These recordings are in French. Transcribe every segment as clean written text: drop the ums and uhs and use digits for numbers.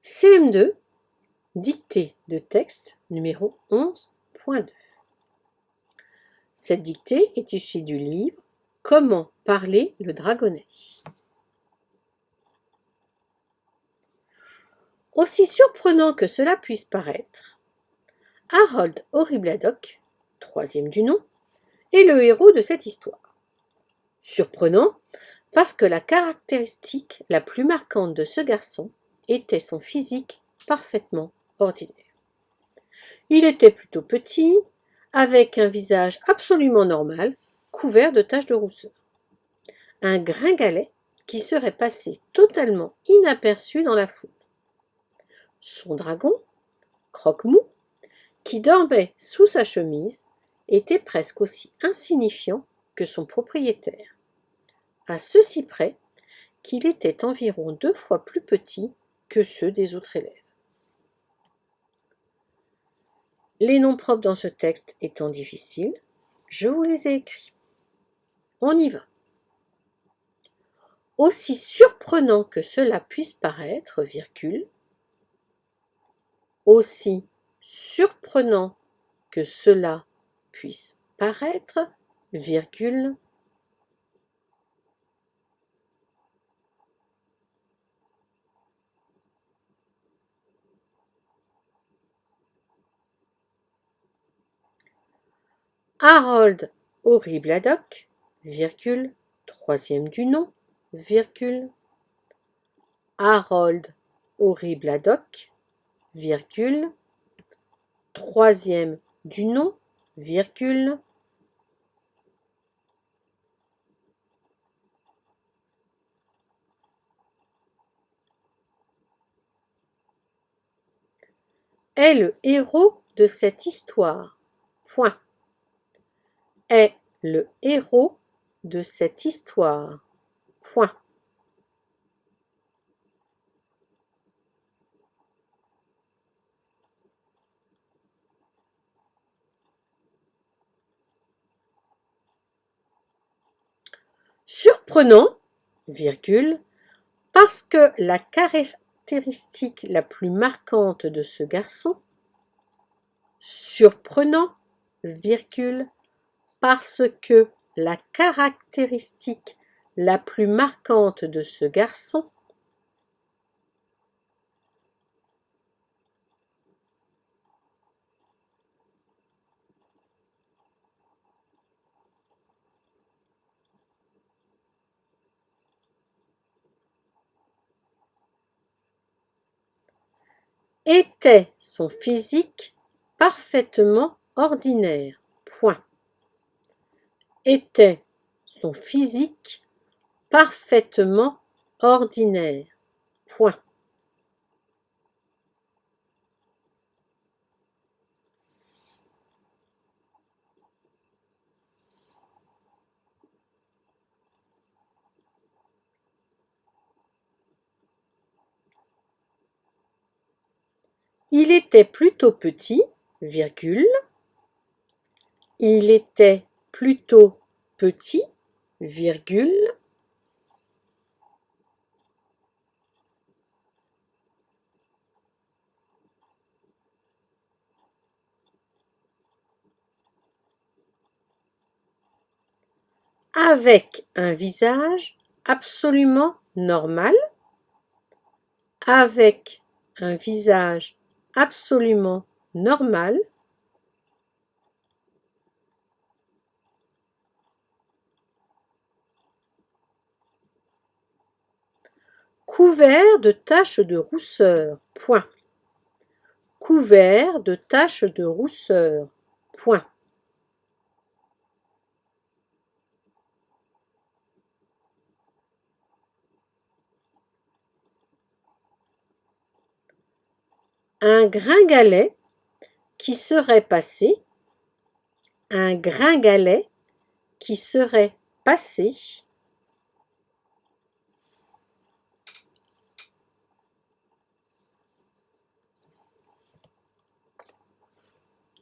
CM2, dictée de texte numéro 11.2. Cette dictée est issue du livre « Comment parler le dragonnet ». Aussi surprenant que cela puisse paraître, Harold Horribladok, troisième du nom, est le héros de cette histoire. Surprenant parce que la caractéristique la plus marquante de ce garçon était son physique parfaitement ordinaire. Il était plutôt petit, avec un visage absolument normal, couvert de taches de rousseur. Un gringalet qui serait passé totalement inaperçu dans la foule. Son dragon, Croque-Mou, qui dormait sous sa chemise, était presque aussi insignifiant que son propriétaire, à ceci près qu'il était environ 2 fois plus petit que ceux des autres élèves. Les noms propres dans ce texte étant difficiles, je vous les ai écrits. On y va. Aussi surprenant que cela puisse paraître, virgule, aussi surprenant que cela puisse paraître, virgule, Harold Horribladok, virgule, troisième du nom, virgule, Harold Horribladok, virgule, troisième du nom, virgule, est le héros de cette histoire. Point. Est le héros de cette histoire. Point. Surprenant, virgule, parce que la caractéristique la plus marquante de ce garçon, surprenant, virgule, parce que la caractéristique la plus marquante de ce garçon, était son physique parfaitement ordinaire. Point. Était son physique parfaitement ordinaire. Point. Il était plutôt petit, virgule. Il était plutôt petit, virgule. Avec un visage absolument normal, avec un visage absolument normal, couvert de taches de rousseur. Point. Couvert de taches de rousseur. Point. Un gringalet qui serait passé, un gringalet qui serait passé,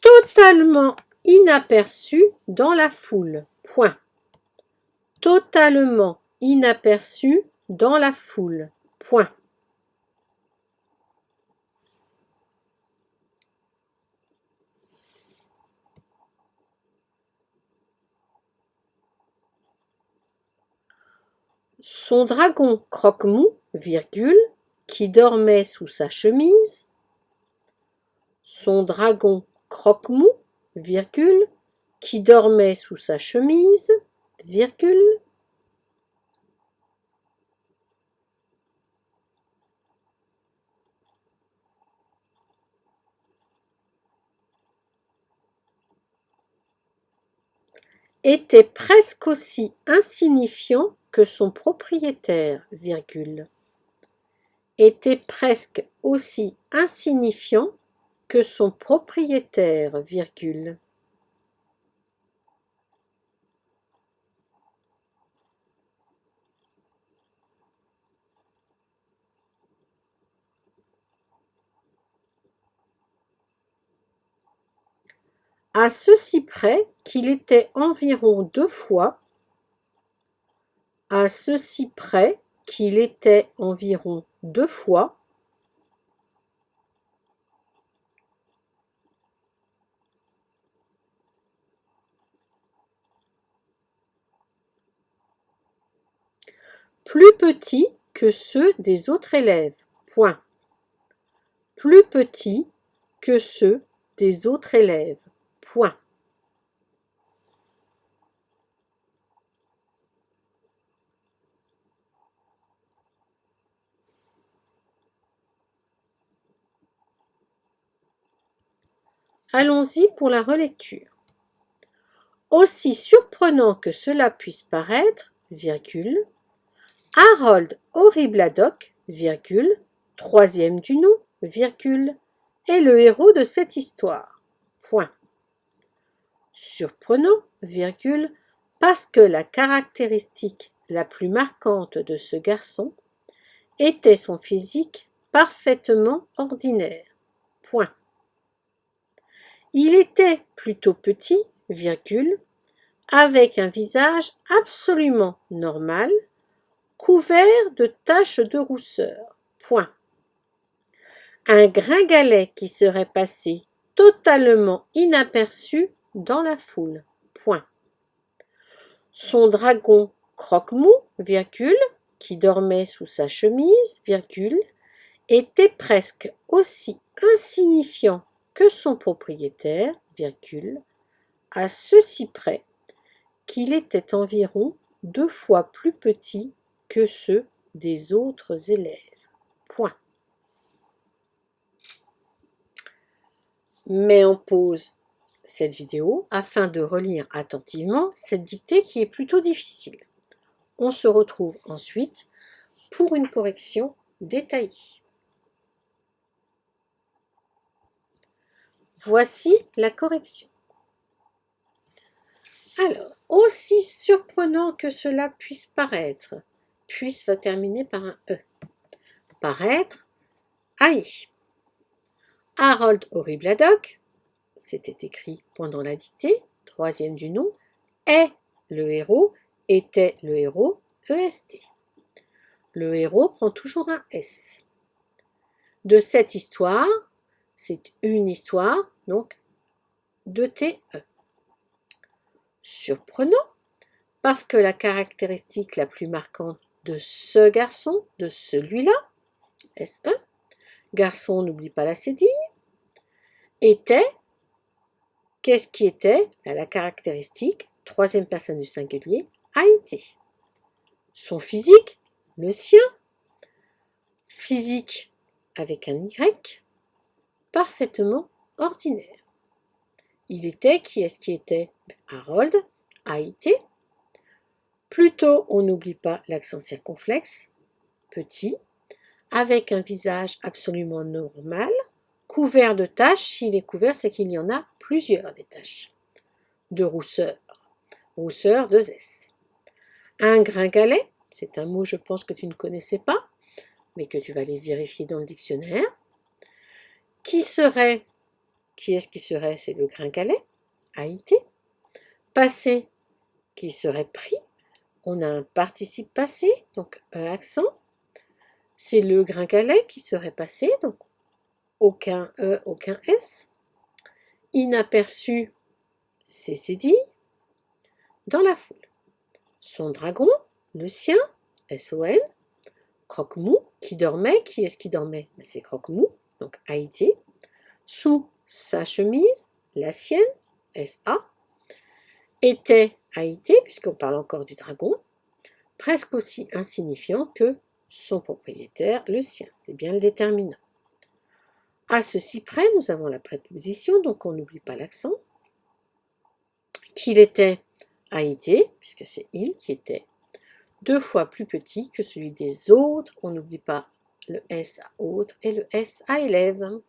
totalement inaperçu dans la foule. Point. Totalement inaperçu dans la foule. Point. Son dragon croque-mou, virgule, qui dormait sous sa chemise. Son dragon croque-mou, virgule, qui dormait sous sa chemise, virgule. Était presque aussi insignifiant que son propriétaire, virgule. Était presque aussi insignifiant que son propriétaire, virgule. À ceci près qu'il était environ 2 fois, à ceci près qu'il était environ 2 fois, plus petit que ceux des autres élèves. Point. Plus petit que ceux des autres élèves. Point. Allons-y pour la relecture. Aussi surprenant que cela puisse paraître, virgule, Harold Horribladoc, virgule, troisième du nom, virgule, est le héros de cette histoire. Point. Surprenant, virgule, parce que la caractéristique la plus marquante de ce garçon était son physique parfaitement ordinaire. Point. Il était plutôt petit, virgule, avec un visage absolument normal, couvert de taches de rousseur. Point. Un gringalet qui serait passé totalement inaperçu dans la foule. Point. Son dragon croque-mou, virgule, qui dormait sous sa chemise, virgule, était presque aussi insignifiant que son propriétaire, virgule, à ceci près qu'il était environ 2 fois plus petit que ceux des autres élèves. Point. Mets en pause cette vidéo afin de relire attentivement cette dictée qui est plutôt difficile. On se retrouve ensuite pour une correction détaillée. Voici la correction. Alors, aussi surprenant que cela puisse paraître, puisse va terminer par un E. Paraître, aïe. Harold Horribladoc, c'était écrit pendant la dictée, troisième du nom, est le héros, était le héros, EST. Le héros prend toujours un S. De cette histoire, c'est une histoire, donc de TE. Surprenant, parce que la caractéristique la plus marquante de ce garçon, de celui-là, SE, garçon, n'oublie pas la cédille, était, qu'est-ce qui était? La caractéristique, troisième personne du singulier, a été. Son physique, le sien, physique avec un Y, parfaitement ordinaire. Il était, qui est-ce qui était? Harold a été. Plutôt, on n'oublie pas l'accent circonflexe, petit, avec un visage absolument normal, couvert de taches. S'il est couvert, c'est qu'il y en a plusieurs des taches. De rousseur. Rousseur, 2 S. Un gringalet, c'est un mot, je pense, que tu ne connaissais pas, mais que tu vas aller vérifier dans le dictionnaire. Qui serait? Qui est-ce qui serait? C'est le gringalet, a été. Passé, qui serait pris. On a un participe passé, donc un accent. C'est le gringalet qui serait passé, donc aucun E, aucun S. Inaperçu, c'est dit. Dans la foule. Son dragon, le sien, S-O-N. Croque-mou, qui dormait. Qui est-ce qui dormait? C'est Croque-mou, donc a été. Sous sa chemise, la sienne, S-A. Était, a été, puisqu'on parle encore du dragon. Presque aussi insignifiant que son propriétaire, le sien. C'est bien le déterminant. À ceci près, nous avons la préposition, donc on n'oublie pas l'accent. Qu'il était, a été, puisque c'est il qui était 2 fois plus petit que celui des autres. On n'oublie pas le S à autre et le S à élève.